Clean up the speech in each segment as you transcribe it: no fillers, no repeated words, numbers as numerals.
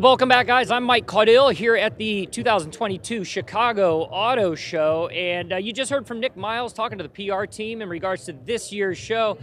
Welcome back, guys. I'm Mike Caudill here at the 2022 Chicago Auto Show, and you just heard from Nick Miles talking to the PR team in regards to this year's show.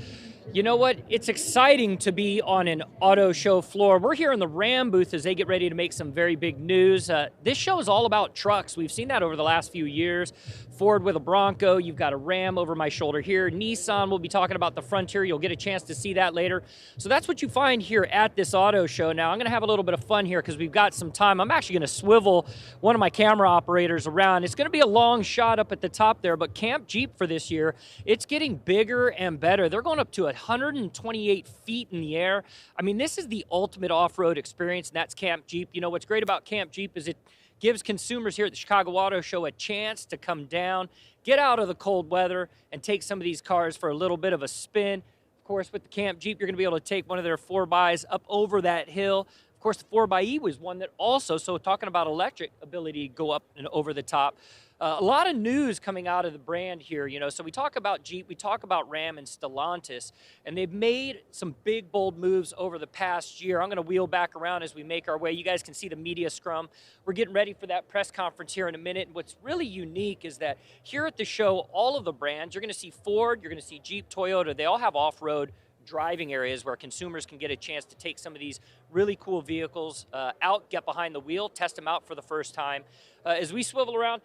You know what? It's exciting to be on an auto show floor. We're here in the Ram booth as they get ready to make some very big news. This show is all about trucks. We've seen that over the last few years. Ford with a Bronco. You've got a Ram over my shoulder here. Nissan will be talking about the Frontier. You'll get a chance to see that later. So that's what you find here at this auto show. Now, I'm going to have a little bit of fun here because we've got some time. I'm actually going to swivel one of my camera operators around. It's going to be a long shot up at the top there, but Camp Jeep for this year, it's getting bigger and better. They're going up to 128 feet in the air. I mean, this is the ultimate off-road experience, and that's Camp Jeep. You know, what's great about Camp Jeep is it gives consumers here at the Chicago Auto Show a chance to come down, get out of the cold weather, and take some of these cars for a little bit of a spin. Of course, with the Camp Jeep, you're going to be able to take one of their 4xs up over that hill. Of course, the 4xe was one that also, so talking about electric ability to go up and over the top. A lot of news coming out of the brand here, you know. So we talk about Jeep, we talk about Ram and Stellantis, and they've made some big, bold moves over the past year. I'm going to wheel back around as we make our way. You guys can see the media scrum. We're getting ready for that press conference here in a minute. And what's really unique is that here at the show, all of the brands, you're going to see Ford, you're going to see Jeep, Toyota, they all have off-road driving areas where consumers can get a chance to take some of these really cool vehicles out, get behind the wheel, test them out for the first time. As we swivel around,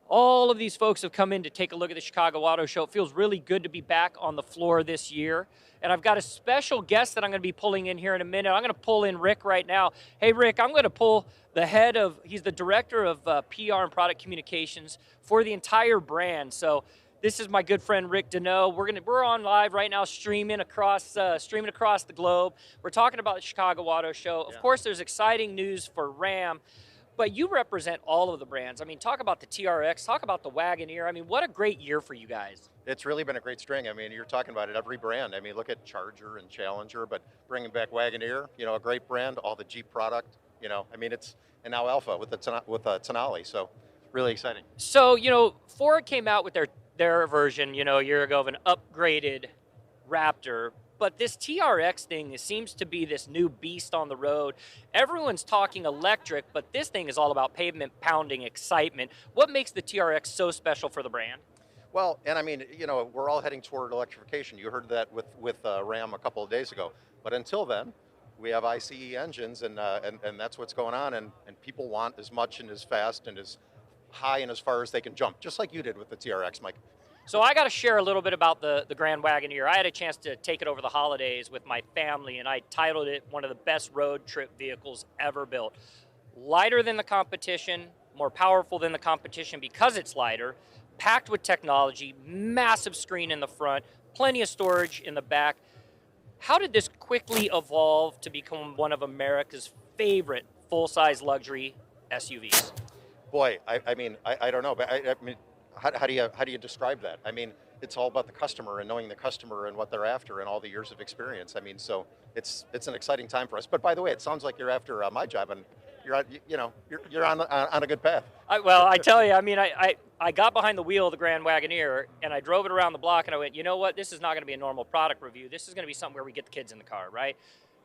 all of these folks have come in to take a look at the Chicago Auto Show. It feels really good to be back on the floor this year. And I've got a special guest that I'm going to be pulling in here in a minute. I'm going to pull in Rick right now. Hey, Rick, I'm going to pull the head of, he's the director of PR and product communications for the entire brand. So this is my good friend Rick Deneau. We're on live right now, streaming across the globe. We're talking about the Chicago Auto Show. Of course, there's exciting news for Ram, but you represent all of the brands. I mean, talk about the TRX, talk about the Wagoneer. I mean, what a great year for you guys. It's really been a great string. I mean, you're talking about it, every brand. I mean, look at Charger and Challenger, but bringing back Wagoneer, you know, a great brand, all the Jeep product, you know, I mean, and now Alpha with Tenali, so really exciting. So, you know, Ford came out with their version, you know, a year ago of an upgraded Raptor. But this TRX thing seems to be this new beast on the road. Everyone's talking electric, but this thing is all about pavement pounding excitement. What makes the TRX so special for the brand? Well, and I mean, you know, we're all heading toward electrification. You heard that with Ram a couple of days ago. But until then, we have ICE engines, and that's what's going on. And people want as much and as fast and as high and as far as they can jump, just like you did with the TRX, Mike. So I got to share a little bit about the Grand Wagoneer. I had a chance to take it over the holidays with my family, and I titled it one of the best road trip vehicles ever built. Lighter than the competition, more powerful than the competition because it's lighter, packed with technology, massive screen in the front, plenty of storage in the back. How did this quickly evolve to become one of America's favorite full-size luxury SUVs? Boy, I mean, I don't know, but I mean, how do you describe that? I mean, it's all about the customer and knowing the customer and what they're after and all the years of experience. I mean, so it's an exciting time for us. But by the way, it sounds like you're after my job, and you're on a good path. Well, I tell you, I mean, I got behind the wheel of the Grand Wagoneer and I drove it around the block, and I went, you know what? This is not going to be a normal product review. This is going to be something where we get the kids in the car, right?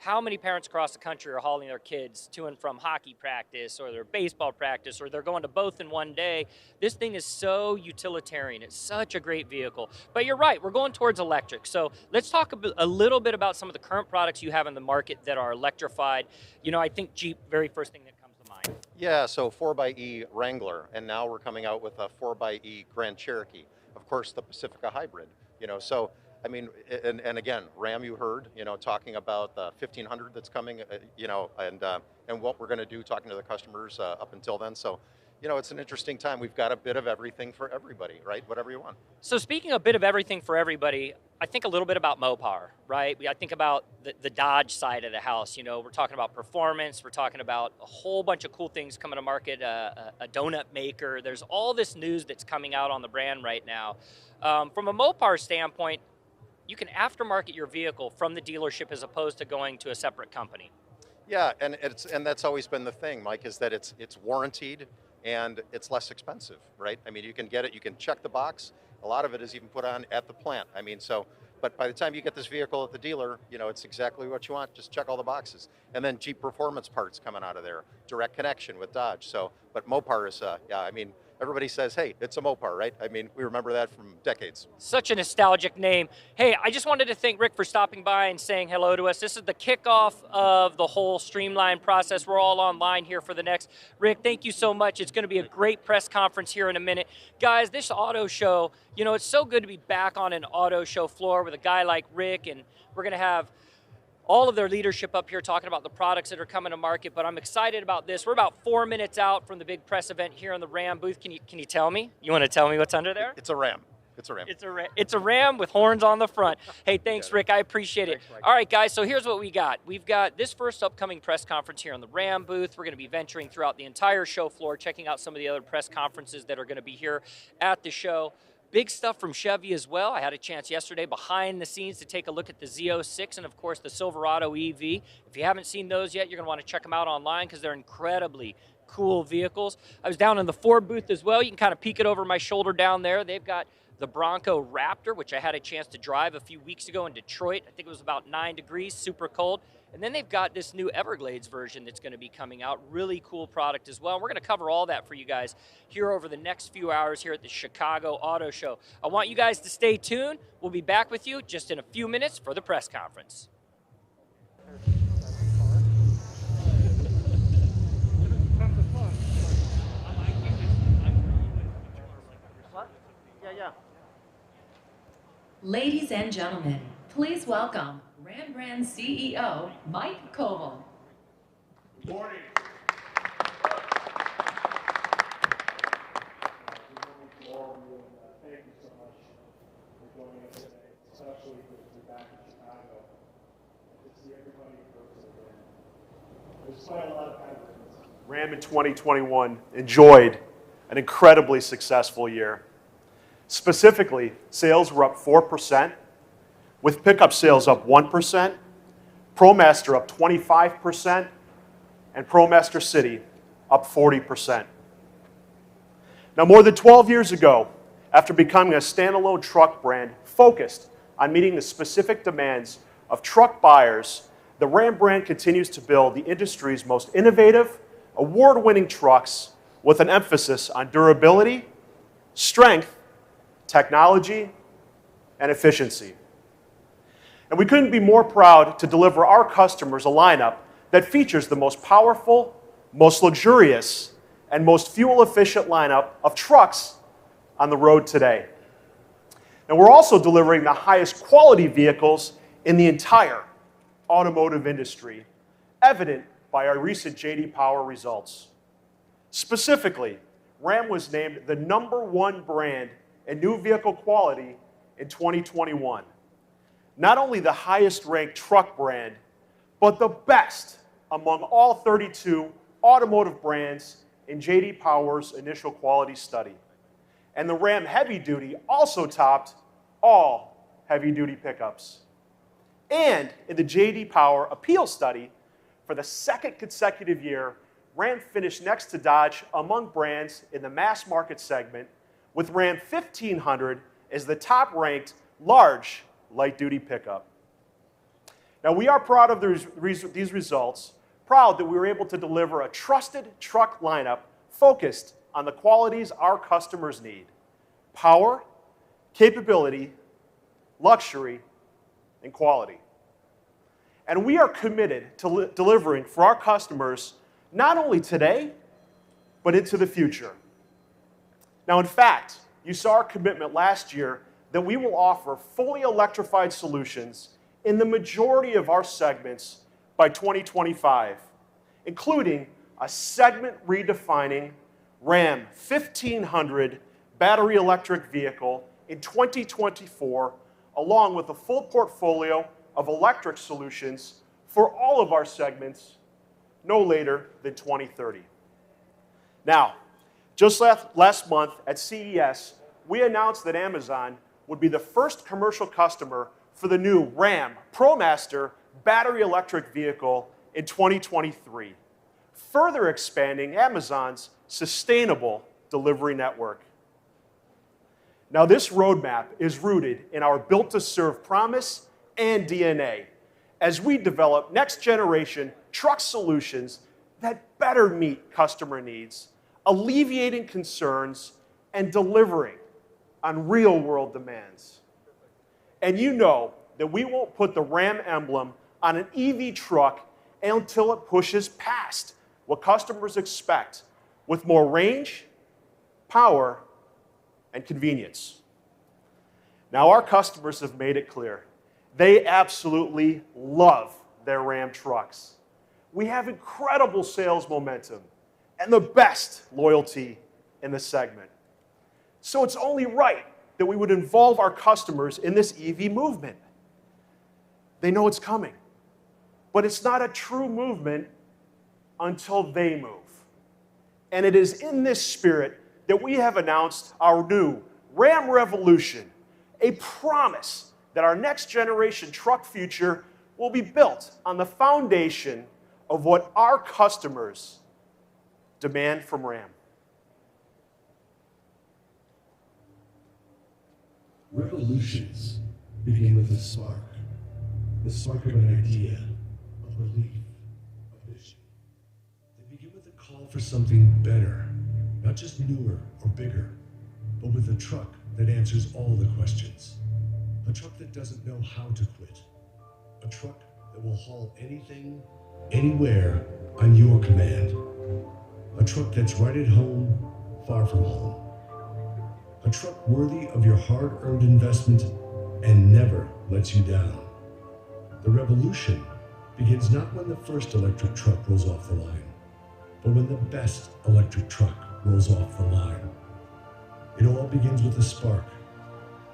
How many parents across the country are hauling their kids to and from hockey practice or their baseball practice, or they're going to both in one day? This thing is so utilitarian. It's such a great vehicle. But you're right, we're going towards electric. So let's talk a little bit about some of the current products you have in the market that are electrified. You know, I think Jeep, very first thing that comes to mind. Yeah, so 4xe Wrangler, and now we're coming out with a 4xe Grand Cherokee. Of course, the Pacifica Hybrid, you know, so I mean, and again, Ram, you heard, you know, talking about the 1500 that's coming, you know, and what we're going to do, talking to the customers up until then. So, you know, it's an interesting time. We've got a bit of everything for everybody, right? Whatever you want. So speaking of a bit of everything for everybody, I think a little bit about Mopar, right? I think about the Dodge side of the house. You know, we're talking about performance. We're talking about a whole bunch of cool things coming to market, a donut maker. There's all this news that's coming out on the brand right now. From a Mopar standpoint, you can aftermarket your vehicle from the dealership as opposed to going to a separate company. Yeah, and that's always been the thing, Mike, is that it's warranted and it's less expensive, right? I mean, you can get it, you can check the box. A lot of it is even put on at the plant. I mean, so But by the time you get this vehicle at the dealer, it's exactly what you want. Just check all the boxes. And then Jeep Performance parts coming out of there, direct connection with Dodge. So, but Mopar is, yeah, I mean, everybody says, hey, it's a Mopar, right? I mean, we remember that from decades. Such a nostalgic name. Hey, I just wanted to thank Rick for stopping by and saying hello to us. This is the kickoff of the whole streamline process. We're all online here for the next. Rick, thank you so much. It's going to be a great press conference here in a minute. Guys, this auto show, it's so good to be back on an auto show floor with a guy like Rick, and we're going to have all of their leadership up here talking about the products that are coming to market, but I'm excited about this. We're about 4 minutes out from the big press event here in the Ram booth. Can you tell me? You want to tell me what's under there? It's a Ram. It's a Ram. It's a Ram with horns on the front. Hey, thanks, Rick. I appreciate it. Thanks, Mike. All right, guys, so here's what we got. We've got this first upcoming press conference here in the Ram booth. We're going to be venturing throughout the entire show floor, checking out some of the other press conferences that are going to be here at the show. Big stuff from Chevy as well. I had a chance yesterday behind the scenes to take a look at the Z06 and, of course, the Silverado EV. If you haven't seen those yet, you're going to want to check them out online because they're incredibly cool vehicles. I was down in the Ford booth as well. You can kind of peek it over my shoulder down there. They've got the Bronco Raptor, which I had a chance to drive a few weeks ago in Detroit. I think it was about 9 degrees, super cold. And then they've got this new Everglades version that's going to be coming out. Really cool product as well. We're going to cover all that for you guys here over the next few hours here at the Chicago Auto Show. I want you guys to stay tuned. We'll be back with you just in a few minutes for the press conference. Yeah. Ladies and gentlemen, please welcome Ram Brand CEO, Mike Koval. Good morning. Thank you so much for joining us today, especially for back in Chicago. To see everybody in person again. There's quite a lot of evidence. Ram in 2021 enjoyed an incredibly successful year. Specifically, sales were up 4%, with pickup sales up 1%, ProMaster up 25%, and ProMaster City up 40%. Now, more than 12 years ago, after becoming a standalone truck brand focused on meeting the specific demands of truck buyers, the Ram brand continues to build the industry's most innovative, award-winning trucks with an emphasis on durability, strength, technology, and efficiency. And we couldn't be more proud to deliver our customers a lineup that features the most powerful, most luxurious, and most fuel-efficient lineup of trucks on the road today. And we're also delivering the highest quality vehicles in the entire automotive industry, evident by our recent J.D. Power results. Specifically, Ram was named the #1 brand in new vehicle quality in 2021. Not only the highest ranked truck brand, but the best among all 32 automotive brands in J.D. Power's initial quality study. And the Ram Heavy Duty also topped all heavy-duty pickups. And in the J.D. Power Appeal Study, for the second consecutive year, Ram finished next to Dodge among brands in the mass market segment, with Ram 1500 as the top-ranked large light-duty pickup. Now, we are proud of these results, proud that we were able to deliver a trusted truck lineup focused on the qualities our customers need: power, capability, luxury, and quality. And we are committed to delivering for our customers not only today, but into the future. Now, in fact, you saw our commitment last year that we will offer fully electrified solutions in the majority of our segments by 2025, including a segment-redefining Ram 1500 battery electric vehicle in 2024, along with a full portfolio of electric solutions for all of our segments no later than 2030. Now, just last month at CES, we announced that Amazon would be the first commercial customer for the new Ram ProMaster battery electric vehicle in 2023, further expanding Amazon's sustainable delivery network. Now, this roadmap is rooted in our Built to Serve promise and DNA as we develop next-generation truck solutions that better meet customer needs, alleviating concerns, and delivering on real-world demands. And you know that we won't put the Ram emblem on an EV truck until it pushes past what customers expect with more range, power, and convenience. Now, our customers have made it clear. They absolutely love their Ram trucks. We have incredible sales momentum and the best loyalty in the segment. So it's only right that we would involve our customers in this EV movement. They know it's coming, but it's not a true movement until they move. And it is in this spirit that we have announced our new Ram Revolution, a promise that our next generation truck future will be built on the foundation of what our customers demand from Ram. Revolutions begin with a spark. The spark of an idea, a belief, a vision. They begin with a call for something better, not just newer or bigger, but with a truck that answers all the questions. A truck that doesn't know how to quit. A truck that will haul anything, anywhere, on your command. A truck that's right at home, far from home. A truck worthy of your hard-earned investment and never lets you down. The revolution begins not when the first electric truck rolls off the line, but when the best electric truck rolls off the line. It all begins with a spark,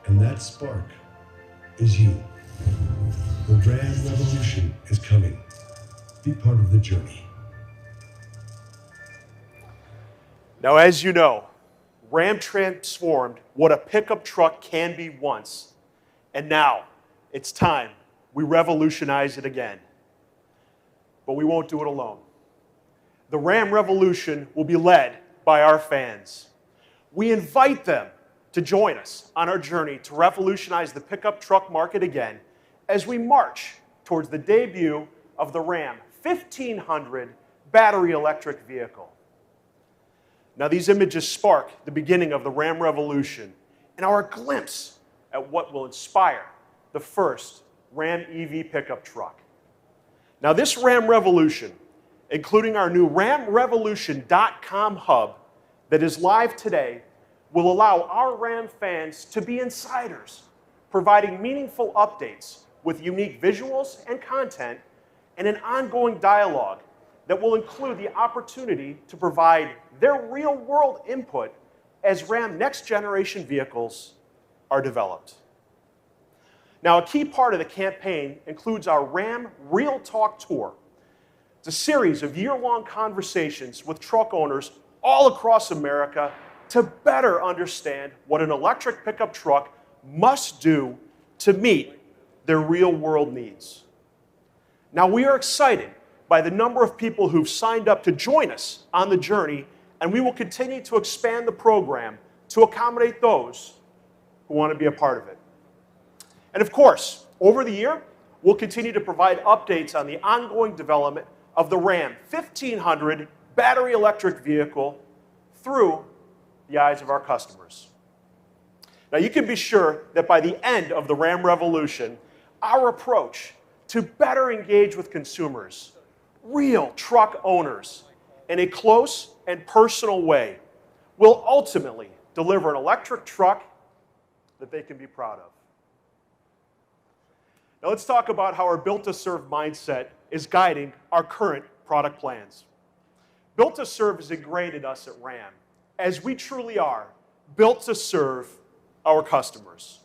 and that spark is you. The Ram Revolution is coming. Be part of the journey. Now, as you know, Ram transformed what a pickup truck can be once, and now it's time we revolutionize it again. But we won't do it alone. The Ram Revolution will be led by our fans. We invite them to join us on our journey to revolutionize the pickup truck market again as we march towards the debut of the Ram 1500 battery electric vehicle. Now, these images spark the beginning of the Ram Revolution and are a glimpse at what will inspire the first Ram EV pickup truck. Now, this Ram Revolution, including our new RamRevolution.com hub that is live today, will allow our Ram fans to be insiders, providing meaningful updates with unique visuals and content and an ongoing dialogue that will include the opportunity to provide their real-world input as Ram next-generation vehicles are developed. Now, a key part of the campaign includes our Ram Real Talk Tour. It's a series of year-long conversations with truck owners all across America to better understand what an electric pickup truck must do to meet their real-world needs. Now, we are excited by the number of people who've signed up to join us on the journey, and we will continue to expand the program to accommodate those who want to be a part of it. And of course, over the year, we'll continue to provide updates on the ongoing development of the Ram 1500 battery electric vehicle through the eyes of our customers. Now, you can be sure that by the end of the Ram Revolution, our approach to better engage with consumers, real truck owners, in a close and personal way, will ultimately deliver an electric truck that they can be proud of. Now, let's talk about how our Built to Serve mindset is guiding our current product plans. Built to Serve is ingrained in us at Ram, as we truly are built to serve our customers.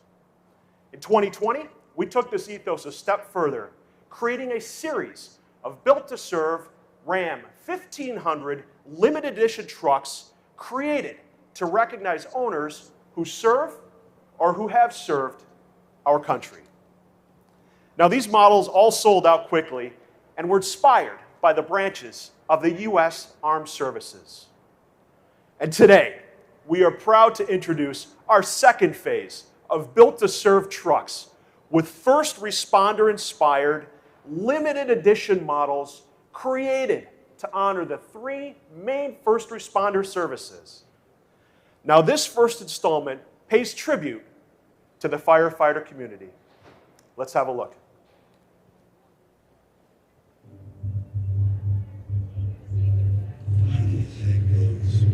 In 2020, we took this ethos a step further, creating a series of Built to Serve Ram 1500 limited edition trucks created to recognize owners who serve or who have served our country. Now, these models all sold out quickly and were inspired by the branches of the U.S. Armed Services. And today, we are proud to introduce our second phase of Built to Serve trucks with first responder inspired, limited edition models created to honor the three main first responder services. Now, this first installment pays tribute to the firefighter community. Let's have a look. How do you thank those who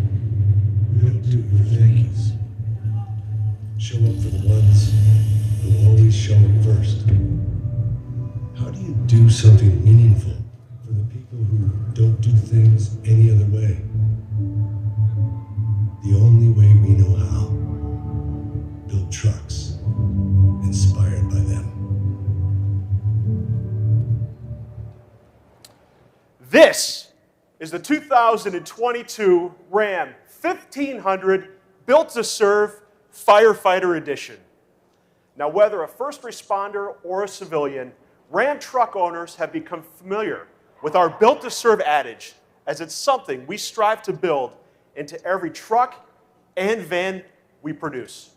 don't do it for thank-yous? Show up for the ones who always show up first. How do you do something meaningful for the people who don't do things any other way? The only way we know how. Build trucks inspired by them. This is the 2022 Ram 1500 Built to Serve Firefighter Edition. Now, whether a first responder or a civilian, Ram truck owners have become familiar with our Built to Serve adage, as it's something we strive to build into every truck and van we produce.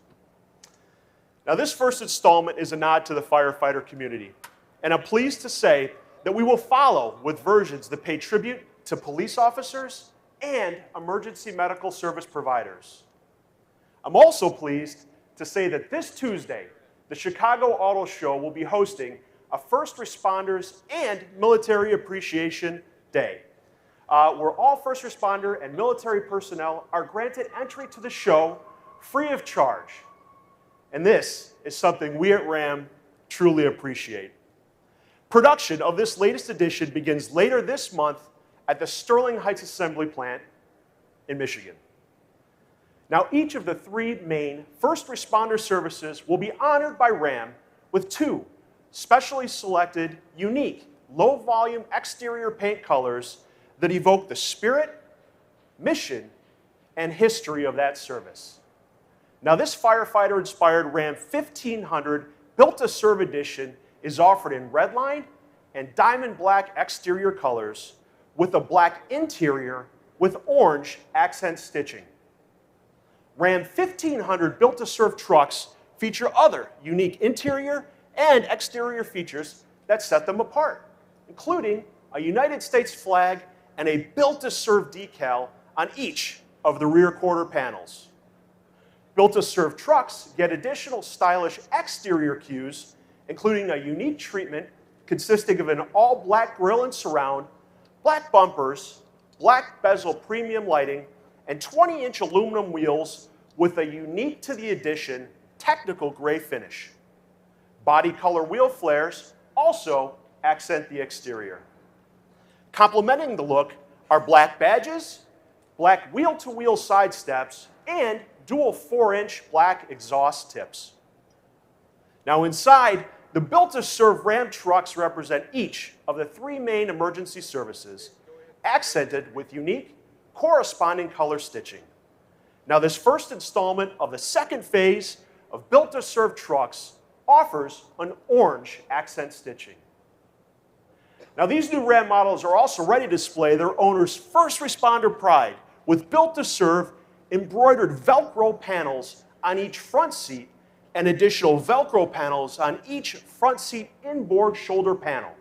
Now, this first installment is a nod to the firefighter community, and I'm pleased to say that we will follow with versions that pay tribute to police officers and emergency medical service providers. I'm also pleased to say that this Tuesday, the Chicago Auto Show will be hosting a First Responders and Military Appreciation Day, where all first responder and military personnel are granted entry to the show free of charge. And this is something we at Ram truly appreciate. Production of this latest edition begins later this month at the Sterling Heights Assembly Plant in Michigan. Now, each of the three main first responder services will be honored by Ram with two specially selected, unique, low-volume exterior paint colors that evoke the spirit, mission, and history of that service. Now, this firefighter-inspired Ram 1500 Built to Serve edition is offered in redline and diamond black exterior colors with a black interior with orange accent stitching. Ram 1500 Built to Serve trucks feature other unique interior and exterior features that set them apart, including a United States flag and a Built to Serve decal on each of the rear quarter panels. Built to Serve trucks get additional stylish exterior cues, including a unique treatment consisting of an all-black grille and surround, black bumpers, black bezel premium lighting, and 20-inch aluminum wheels with a unique to the edition technical gray finish. Body color wheel flares also accent the exterior. Complementing the look are black badges, black wheel-to-wheel side steps, and dual 4-inch black exhaust tips. Now inside, the Built to Serve Ram trucks represent each of the three main emergency services, accented with unique, corresponding color stitching. Now, this first installment of the second phase of Built to Serve trucks offers an orange accent stitching. Now, these new Ram models are also ready to display their owner's first responder pride with Built to Serve embroidered Velcro panels on each front seat and additional Velcro panels on each front seat inboard shoulder panel.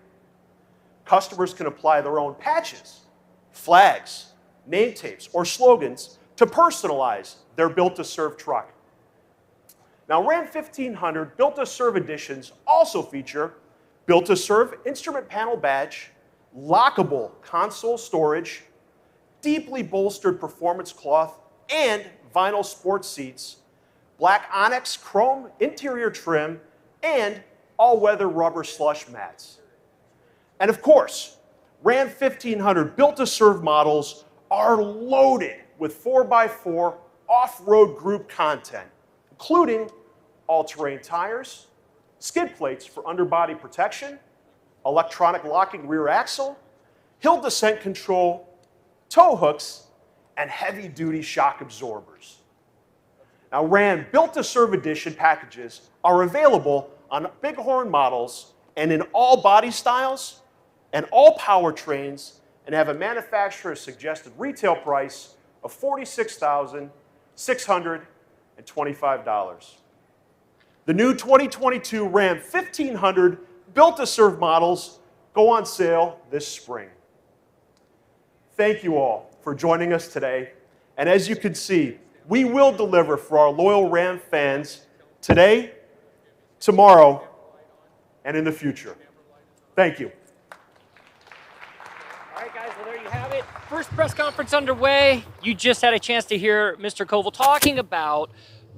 Customers can apply their own patches, flags, name tapes, or slogans to personalize their Built to Serve truck. Now, Ram 1500 Built to Serve editions also feature Built to Serve instrument panel badge, lockable console storage, deeply bolstered performance cloth, and vinyl sports seats, black onyx chrome interior trim, and all-weather rubber slush mats. And of course, Ram 1500 Built to Serve models are loaded with 4x4 off-road group content, including all-terrain tires, skid plates for underbody protection, electronic locking rear axle, hill descent control, tow hooks, and heavy-duty shock absorbers. Now, Ram Built to Serve edition packages are available on Bighorn models and in all body styles and all powertrains, and have a manufacturer's suggested retail price of $46,699. The new 2022 Ram 1500 built-to-serve models go on sale this spring. Thank you all for joining us today. And as you can see, we will deliver for our loyal Ram fans today, tomorrow, and in the future. Thank you. All right, guys, well, there you have it. First press conference underway. You just had a chance to hear Mr. Koval talking about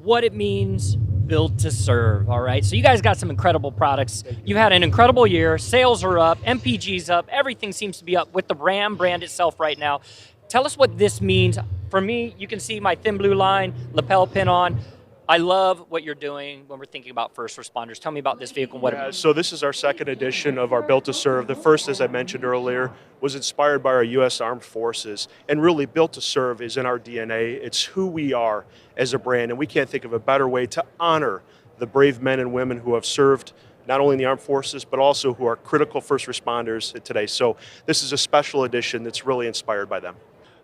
what it means built to serve, all right? So you guys got some incredible products. You've had an incredible year. Sales are up, MPG's up, everything seems to be up with the Ram brand itself right now. Tell us what this means. For me, you can see my thin blue line, lapel pin on. I love what you're doing when we're thinking about first responders. Tell me about this vehicle. What it means. So this is our second edition of our Built to Serve. The first, as I mentioned earlier, was inspired by our U.S. Armed Forces. And really, Built to Serve is in our DNA. It's who we are as a brand. And we can't think of a better way to honor the brave men and women who have served not only in the armed forces, but also who are critical first responders today. So this is a special edition that's really inspired by them.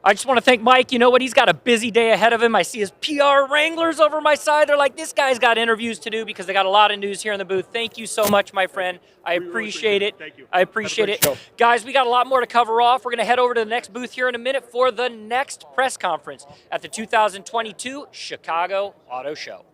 I just want to thank Mike. You know what? He's got a busy day ahead of him. I see his PR wranglers over my side. They're like, this guy's got interviews to do because they got a lot of news here in the booth. Thank you so much, my friend. I appreciate it. Thank you. I appreciate it. Show. Guys, we got a lot more to cover off. We're going to head over to the next booth here in a minute for the next press conference at the 2022 Chicago Auto Show.